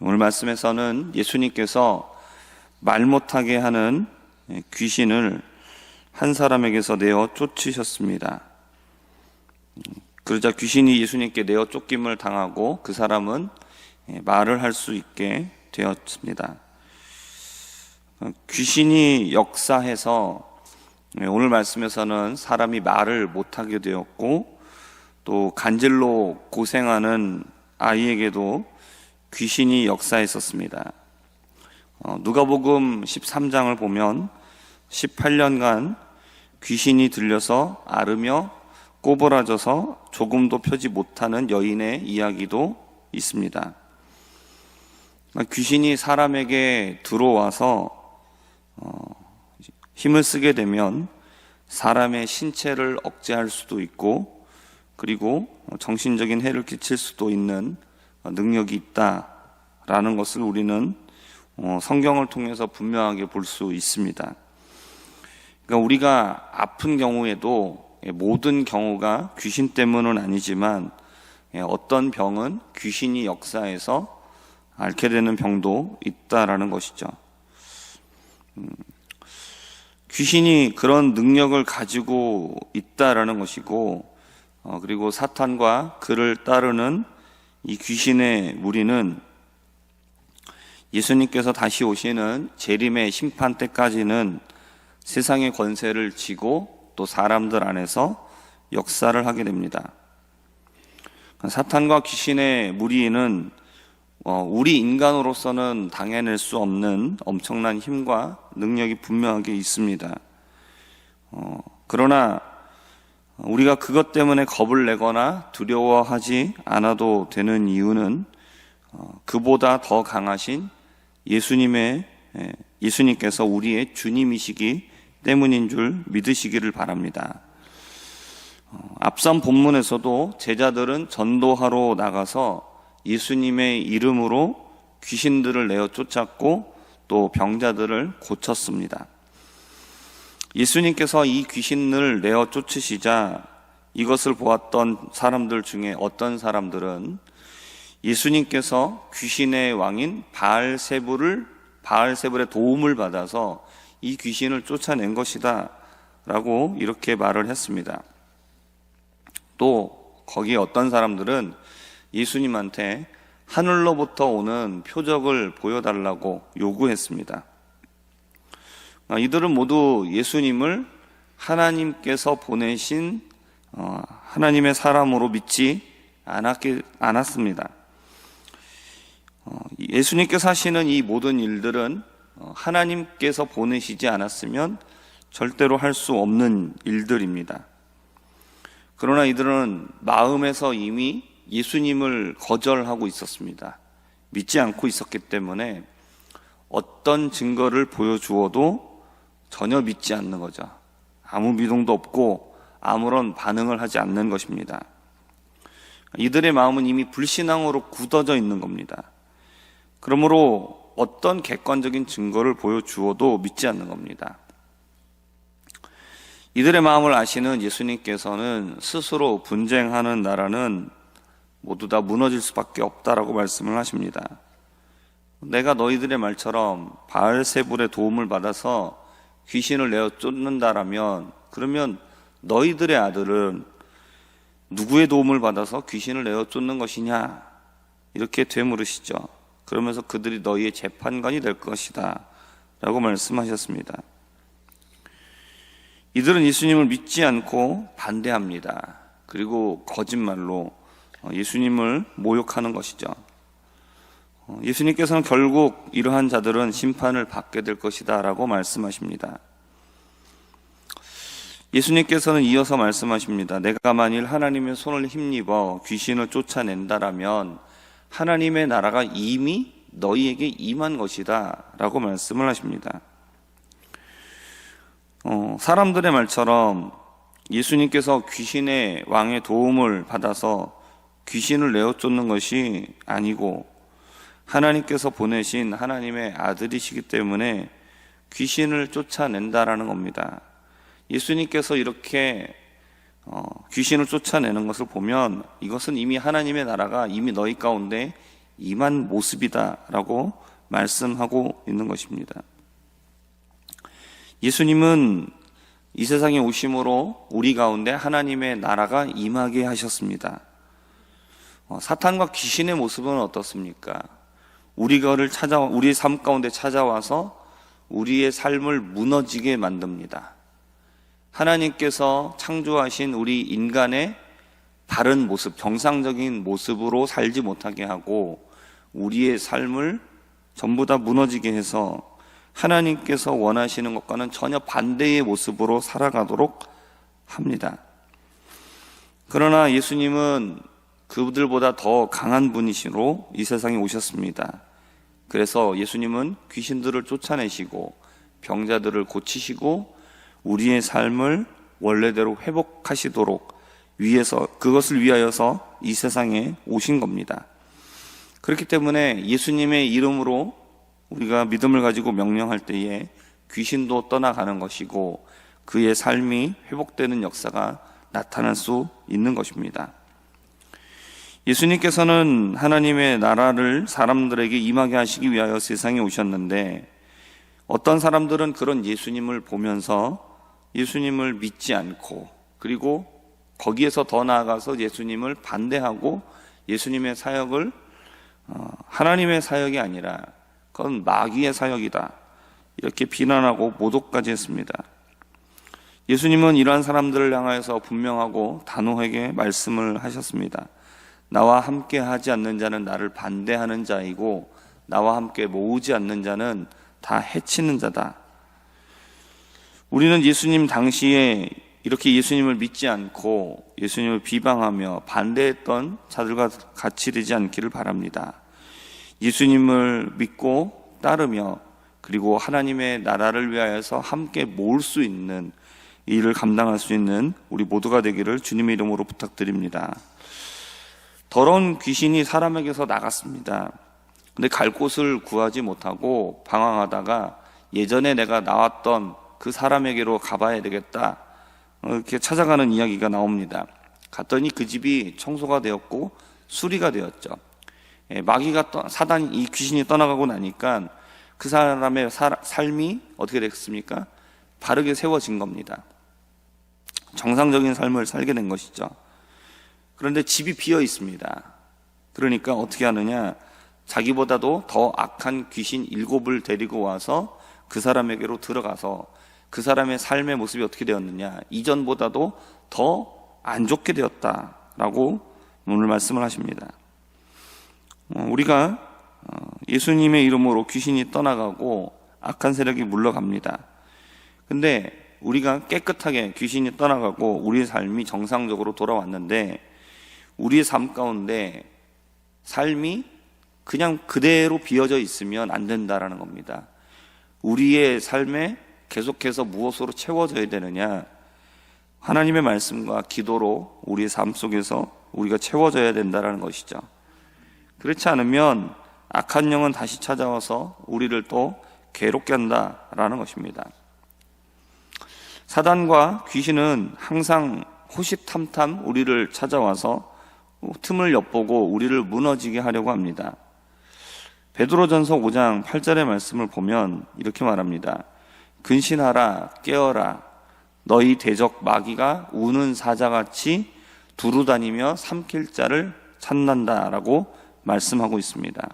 오늘 말씀에서는 예수님께서 말 못하게 하는 귀신을 한 사람에게서 내어 쫓으셨습니다. 그러자 귀신이 예수님께 내어 쫓김을 당하고 그 사람은 말을 할 수 있게 되었습니다. 귀신이 역사해서 오늘 말씀에서는 사람이 말을 못하게 되었고, 또 간질로 고생하는 아이에게도 귀신이 역사했었습니다. 누가복음 13장을 보면 18년간 귀신이 들려서 앓으며 꼬부라져서 조금도 펴지 못하는 여인의 이야기도 있습니다. 귀신이 사람에게 들어와서 힘을 쓰게 되면 사람의 신체를 억제할 수도 있고, 그리고 정신적인 해를 끼칠 수도 있는 능력이 있다라는 것을 우리는 성경을 통해서 분명하게 볼 수 있습니다. 그러니까 우리가 아픈 경우에도 모든 경우가 귀신 때문은 아니지만 어떤 병은 귀신이 역사해서 앓게 되는 병도 있다라는 것이죠. 귀신이 그런 능력을 가지고 있다라는 것이고, 그리고 사탄과 그를 따르는 이 귀신의 무리는 예수님께서 다시 오시는 재림의 심판 때까지는 세상의 권세를 쥐고 또 사람들 안에서 역사를 하게 됩니다. 사탄과 귀신의 무리는 우리 인간으로서는 당해낼 수 없는 엄청난 힘과 능력이 분명하게 있습니다. 그러나 우리가 그것 때문에 겁을 내거나 두려워하지 않아도 되는 이유는 그보다 더 강하신 예수님께서 우리의 주님이시기 때문인 줄 믿으시기를 바랍니다. 앞선 본문에서도 제자들은 전도하러 나가서 예수님의 이름으로 귀신들을 내어 쫓았고 또 병자들을 고쳤습니다. 예수님께서 이 귀신을 내어 쫓으시자 이것을 보았던 사람들 중에 어떤 사람들은 예수님께서 귀신의 왕인 바알세불의 도움을 받아서 이 귀신을 쫓아낸 것이다 라고 이렇게 말을 했습니다. 또 거기에 어떤 사람들은 예수님한테 하늘로부터 오는 표적을 보여달라고 요구했습니다. 이들은 모두 예수님을 하나님께서 보내신 하나님의 사람으로 믿지 않았습니다. 예수님께서 하시는 이 모든 일들은 하나님께서 보내시지 않았으면 절대로 할 수 없는 일들입니다. 그러나 이들은 마음에서 이미 예수님을 거절하고 있었습니다. 믿지 않고 있었기 때문에 어떤 증거를 보여주어도 전혀 믿지 않는 거죠. 아무 미동도 없고 아무런 반응을 하지 않는 것입니다. 이들의 마음은 이미 불신앙으로 굳어져 있는 겁니다. 그러므로 어떤 객관적인 증거를 보여주어도 믿지 않는 겁니다. 이들의 마음을 아시는 예수님께서는 스스로 분쟁하는 나라는 모두 다 무너질 수밖에 없다라고 말씀을 하십니다. 내가 너희들의 말처럼 바알세불의 도움을 받아서 귀신을 내어 쫓는다라면, 그러면 너희들의 아들은 누구의 도움을 받아서 귀신을 내어 쫓는 것이냐, 이렇게 되물으시죠. 그러면서 그들이 너희의 재판관이 될 것이다 라고 말씀하셨습니다. 이들은 예수님을 믿지 않고 반대합니다. 그리고 거짓말로 예수님을 모욕하는 것이죠. 예수님께서는 결국 이러한 자들은 심판을 받게 될 것이다 라고 말씀하십니다. 예수님께서는 이어서 말씀하십니다. 내가 만일 하나님의 손을 힘입어 귀신을 쫓아낸다라면 하나님의 나라가 이미 너희에게 임한 것이다 라고 말씀을 하십니다. 사람들의 말처럼 예수님께서 귀신의 왕의 도움을 받아서 귀신을 내어 쫓는 것이 아니고 하나님께서 보내신 하나님의 아들이시기 때문에 귀신을 쫓아낸다라는 겁니다. 예수님께서 이렇게 귀신을 쫓아내는 것을 보면 이것은 이미 하나님의 나라가 이미 너희 가운데 임한 모습이다라고 말씀하고 있는 것입니다. 예수님은 이 세상에 오심으로 우리 가운데 하나님의 나라가 임하게 하셨습니다. 사탄과 귀신의 모습은 어떻습니까? 우리의 삶 가운데 찾아와서 우리의 삶을 무너지게 만듭니다. 하나님께서 창조하신 우리 인간의 바른 모습, 정상적인 모습으로 살지 못하게 하고 우리의 삶을 전부 다 무너지게 해서 하나님께서 원하시는 것과는 전혀 반대의 모습으로 살아가도록 합니다. 그러나 예수님은 그들보다 더 강한 분이시로 이 세상에 오셨습니다. 그래서 예수님은 귀신들을 쫓아내시고 병자들을 고치시고 우리의 삶을 원래대로 회복하시도록 그것을 위하여서 이 세상에 오신 겁니다. 그렇기 때문에 예수님의 이름으로 우리가 믿음을 가지고 명령할 때에 귀신도 떠나가는 것이고 그의 삶이 회복되는 역사가 나타날 수 있는 것입니다. 예수님께서는 하나님의 나라를 사람들에게 임하게 하시기 위하여 세상에 오셨는데 어떤 사람들은 그런 예수님을 보면서 예수님을 믿지 않고 그리고 거기에서 더 나아가서 예수님을 반대하고 예수님의 사역을 하나님의 사역이 아니라 그건 마귀의 사역이다 이렇게 비난하고 모독까지 했습니다. 예수님은 이러한 사람들을 향하여서 분명하고 단호하게 말씀을 하셨습니다. 나와 함께 하지 않는 자는 나를 반대하는 자이고 나와 함께 모으지 않는 자는 다 해치는 자다. 우리는 예수님 당시에 이렇게 예수님을 믿지 않고 예수님을 비방하며 반대했던 자들과 같이 되지 않기를 바랍니다. 예수님을 믿고 따르며 그리고 하나님의 나라를 위하여서 함께 모을 수 있는 이 일을 감당할 수 있는 우리 모두가 되기를 주님의 이름으로 부탁드립니다. 더러운 귀신이 사람에게서 나갔습니다. 근데 갈 곳을 구하지 못하고 방황하다가 예전에 내가 나왔던 그 사람에게로 가봐야 되겠다 이렇게 찾아가는 이야기가 나옵니다. 갔더니 그 집이 청소가 되었고 수리가 되었죠. 이 귀신이 떠나가고 나니까 그 사람의 삶이 어떻게 됐습니까? 바르게 세워진 겁니다. 정상적인 삶을 살게 된 것이죠. 그런데 집이 비어 있습니다. 그러니까 어떻게 하느냐? 자기보다도 더 악한 귀신 7을 데리고 와서 그 사람에게로 들어가서 그 사람의 삶의 모습이 어떻게 되었느냐? 이전보다도 더 안 좋게 되었다라고 오늘 말씀을 하십니다. 우리가 예수님의 이름으로 귀신이 떠나가고 악한 세력이 물러갑니다. 근데 우리가 깨끗하게 귀신이 떠나가고 우리의 삶이 정상적으로 돌아왔는데 우리의 삶 가운데 삶이 그냥 그대로 비어져 있으면 안 된다라는 겁니다. 우리의 삶에 계속해서 무엇으로 채워져야 되느냐? 하나님의 말씀과 기도로 우리의 삶 속에서 우리가 채워져야 된다라는 것이죠. 그렇지 않으면 악한 영은 다시 찾아와서 우리를 또 괴롭게 한다라는 것입니다. 사단과 귀신은 항상 호시탐탐 우리를 찾아와서 틈을 엿보고 우리를 무너지게 하려고 합니다. 베드로전서 5장 8절의 말씀을 보면 이렇게 말합니다. 근신하라 깨어라 너희 대적 마귀가 우는 사자같이 두루다니며 삼킬 자를 찾는다라고 말씀하고 있습니다.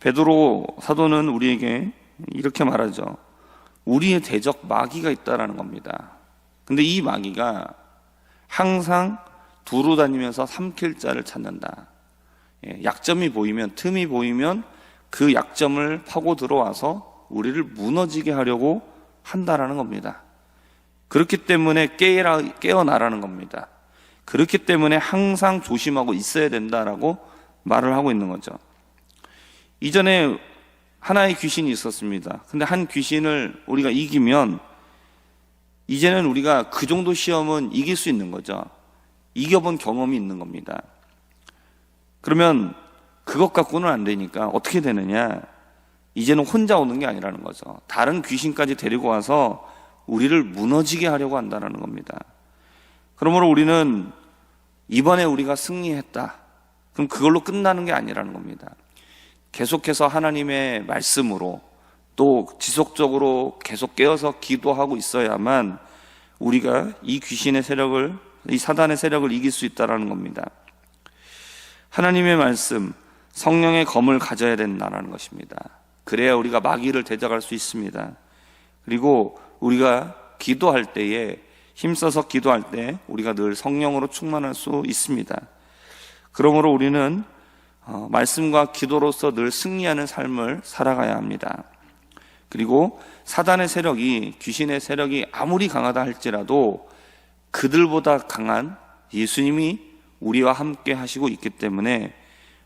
베드로 사도는 우리에게 이렇게 말하죠. 우리의 대적 마귀가 있다라는 겁니다. 근데 이 마귀가 항상 두루다니면서 삼킬 자를 찾는다. 약점이 보이면, 틈이 보이면 그 약점을 파고 들어와서 우리를 무너지게 하려고 한다라는 겁니다. 그렇기 때문에 깨어나라는 겁니다. 그렇기 때문에 항상 조심하고 있어야 된다라고 말을 하고 있는 거죠. 이전에 하나의 귀신이 있었습니다. 근데 한 귀신을 우리가 이기면 이제는 우리가 그 정도 시험은 이길 수 있는 거죠. 이겨본 경험이 있는 겁니다. 그러면 그것 갖고는 안 되니까 어떻게 되느냐? 이제는 혼자 오는 게 아니라는 거죠. 다른 귀신까지 데리고 와서 우리를 무너지게 하려고 한다는 겁니다. 그러므로 우리는 이번에 우리가 승리했다. 그럼 그걸로 끝나는 게 아니라는 겁니다. 계속해서 하나님의 말씀으로 또 지속적으로 계속 깨어서 기도하고 있어야만 우리가 이 귀신의 세력을, 이 사단의 세력을 이길 수 있다는 겁니다. 하나님의 말씀, 성령의 검을 가져야 된다는 것입니다. 그래야 우리가 마귀를 대적할 수 있습니다. 그리고 우리가 기도할 때에, 힘써서 기도할 때 우리가 늘 성령으로 충만할 수 있습니다. 그러므로 우리는 말씀과 기도로서 늘 승리하는 삶을 살아가야 합니다. 그리고 사단의 세력이, 귀신의 세력이 아무리 강하다 할지라도 그들보다 강한 예수님이 우리와 함께 하시고 있기 때문에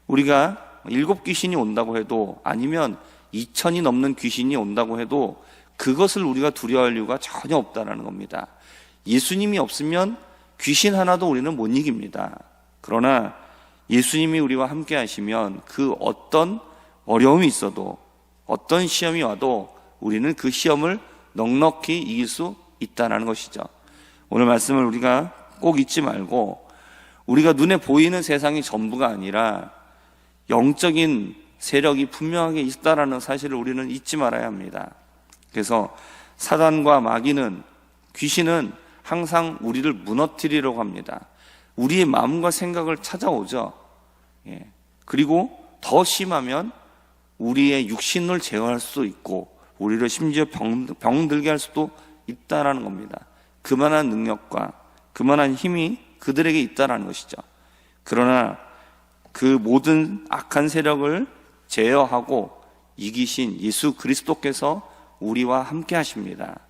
우리가 7 귀신이 온다고 해도, 아니면 2000이 넘는 귀신이 온다고 해도 그것을 우리가 두려워할 이유가 전혀 없다는 겁니다. 예수님이 없으면 귀신 하나도 우리는 못 이깁니다. 그러나 예수님이 우리와 함께 하시면 그 어떤 어려움이 있어도, 어떤 시험이 와도 우리는 그 시험을 넉넉히 이길 수 있다는 것이죠. 오늘 말씀을 우리가 꼭 잊지 말고, 우리가 눈에 보이는 세상이 전부가 아니라 영적인 세력이 분명하게 있다라는 사실을 우리는 잊지 말아야 합니다. 그래서 사단과 마귀는, 귀신은 항상 우리를 무너뜨리려고 합니다. 우리의 마음과 생각을 찾아오죠. 그리고 더 심하면 우리의 육신을 제어할 수도 있고 우리를 심지어 병들게 할 수도 있다라는 겁니다. 그만한 능력과 그만한 힘이 그들에게 있다라는 것이죠. 그러나 그 모든 악한 세력을 제어하고 이기신 예수 그리스도께서 우리와 함께 하십니다.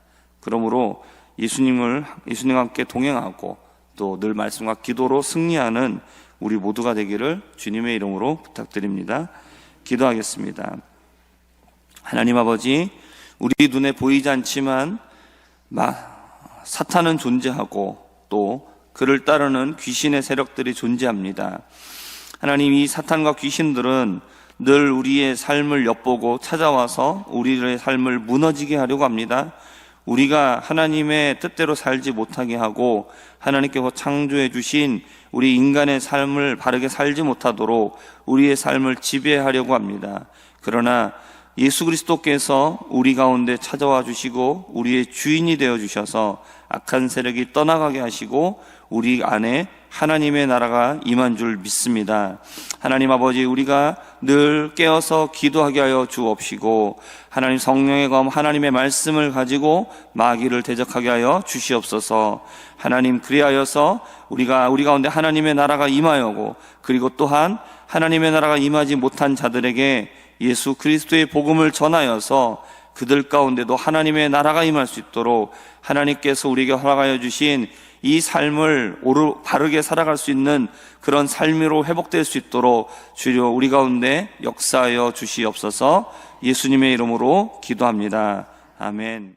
그러므로 예수님과 함께 동행하고 또 늘 말씀과 기도로 승리하는 우리 모두가 되기를 주님의 이름으로 부탁드립니다. 기도하겠습니다. 하나님 아버지, 우리 눈에 보이지 않지만 사탄은 존재하고 또 그를 따르는 귀신의 세력들이 존재합니다. 하나님, 이 사탄과 귀신들은 늘 우리의 삶을 엿보고 찾아와서 우리의 삶을 무너지게 하려고 합니다. 우리가 하나님의 뜻대로 살지 못하게 하고 하나님께서 창조해 주신 우리 인간의 삶을 바르게 살지 못하도록 우리의 삶을 지배하려고 합니다. 그러나 예수 그리스도께서 우리 가운데 찾아와 주시고 우리의 주인이 되어 주셔서 악한 세력이 떠나가게 하시고 우리 안에 하나님의 나라가 임한 줄 믿습니다. 하나님 아버지, 우리가 늘 깨어서 기도하게 하여 주옵시고 하나님 성령의 검, 하나님의 말씀을 가지고 마귀를 대적하게 하여 주시옵소서. 하나님, 그리하여서 우리 가운데 하나님의 나라가 임하여고, 그리고 또한 하나님의 나라가 임하지 못한 자들에게 예수 그리스도의 복음을 전하여서 그들 가운데도 하나님의 나라가 임할 수 있도록 하나님께서 우리에게 허락하여 주신 이 삶을 바르게 살아갈 수 있는 그런 삶으로 회복될 수 있도록 주여 우리 가운데 역사하여 주시옵소서. 예수님의 이름으로 기도합니다. 아멘.